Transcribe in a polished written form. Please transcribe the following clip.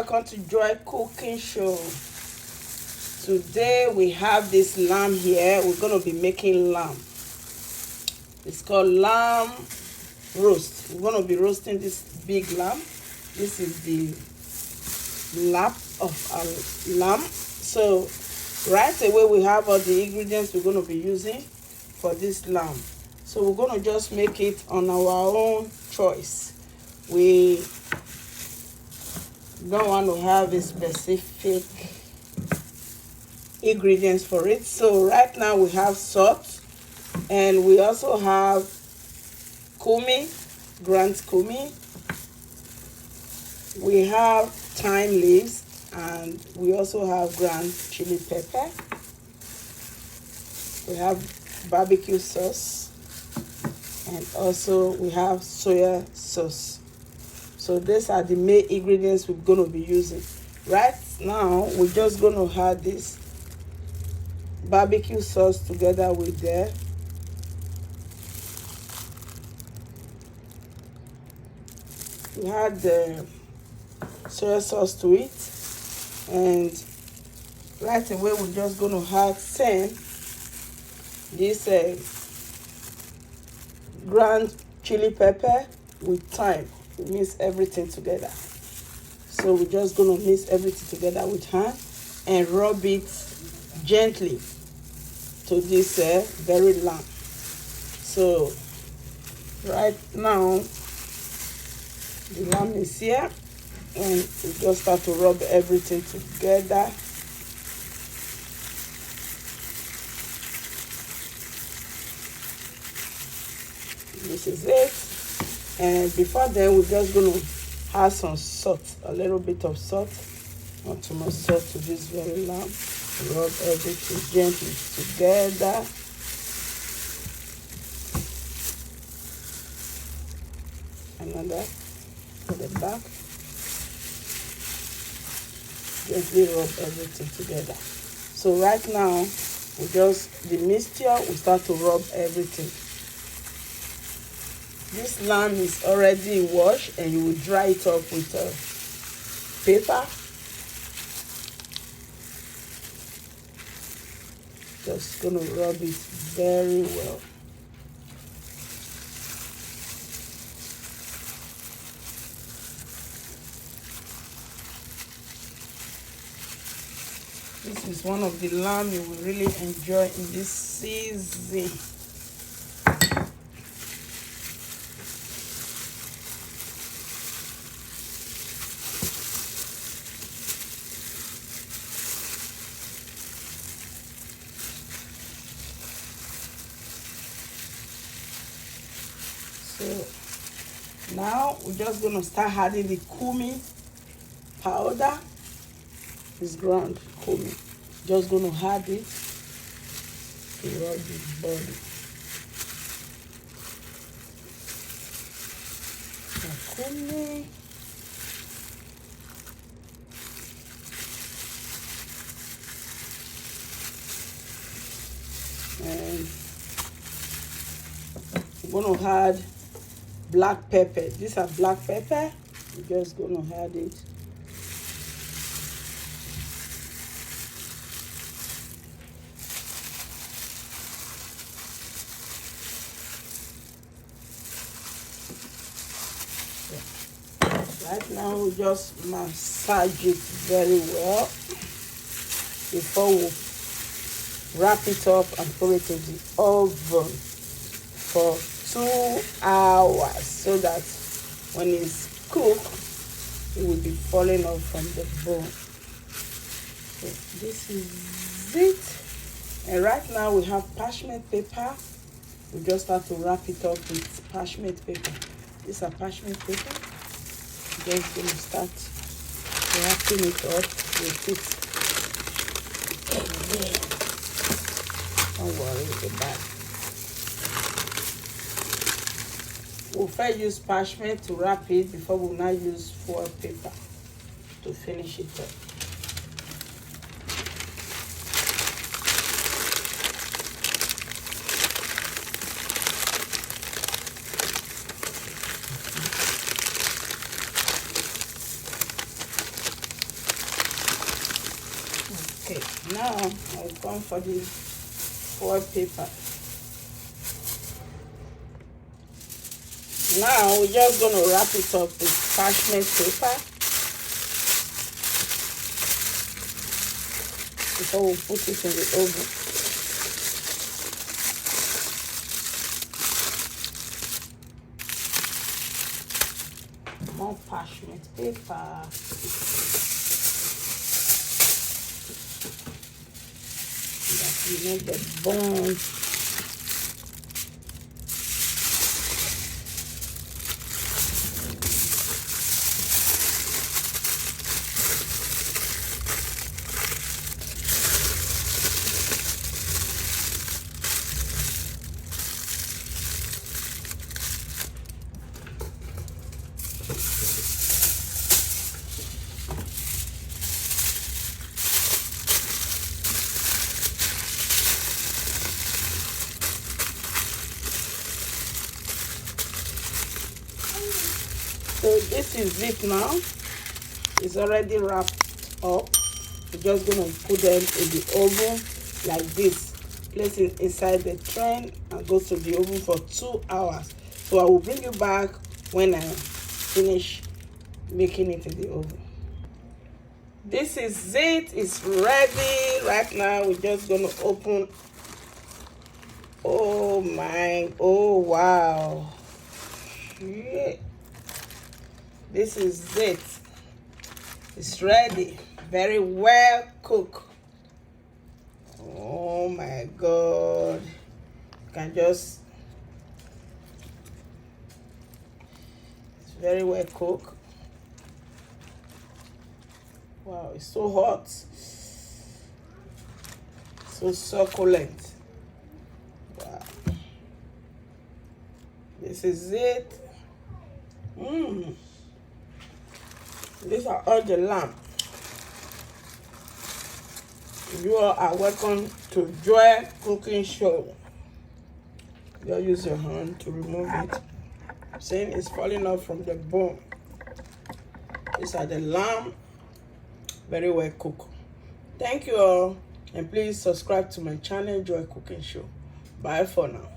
welcome to Joy Cooking Show. Today we have this lamb here. We're going to be making lamb. It's called lamb roast. We're going to be roasting this big lamb. This is the lap of a lamb. So right away we have all the ingredients we're going to be using for this lamb. So we're going to just make it on our own choice. We don't want to have a specific ingredients for it. So right now we have salt, and we also have cumin, ground cumin. We have thyme leaves, and we also have ground chili pepper. We have barbecue sauce, and also we have soya sauce. So these are the main ingredients we're going to be using. Right now we're just going to add this barbecue sauce together with there. We add the soya sauce to it, and right away we're just going to add this ground chili pepper with thyme. We mix everything together. So we're just going to mix everything together with hand and rub it gently to this very lamb. So right now the lamb is here, and we just start to rub everything together. This is it. And before then, we're just going to add some salt, a little bit of salt, not too much salt to this very lamb. Rub everything gently together. Another for the back. Gently rub everything together. So right now, the mixture, we start to rub everything. This lamb is already washed, and you will dry it up with paper. Just gonna rub it very well. This is one of the lamb you will really enjoy in this season. So now we're just going to start adding the cumin powder. This ground cumin. Just going to add it to rub the body. The cumin. And we're going to add black pepper. These are black pepper. We're just going to add it. Right now we just massage it very well before we wrap it up and put it in the oven for 2 hours, so that when it's cooked, it will be falling off from the bone. So this is it. And right now we have parchment paper. We just have to wrap it up with parchment paper. These are parchment paper. Just going to start wrapping it up with it. Don't worry with the bag. We'll first use parchment to wrap it before we'll now use foil paper to finish it up. Now I'll come for the foil paper. Now we're just going to wrap it up with parchment paper before we put it in the oven. More parchment paper. That you don't get burned. So this is it now. It's already wrapped up. We're just going to put them in the oven like this. Place it inside the tray and go to the oven for 2 hours. So I will bring you back when I finish making it in the oven. This is it. It's ready. Right now we're just going to open. Oh wow. Yeah. This is it. It's ready. Very well cooked. Oh my God. You can just, it's very well cooked. Wow, it's so hot. So succulent. Wow. This is it. These are all the lamb. You all are welcome to Joy Cooking Show. Just use your hand to remove it. Saying it's falling off from the bone. These are the lamb. Very well cooked. Thank you all. And please subscribe to my channel, Joy Cooking Show. Bye for now.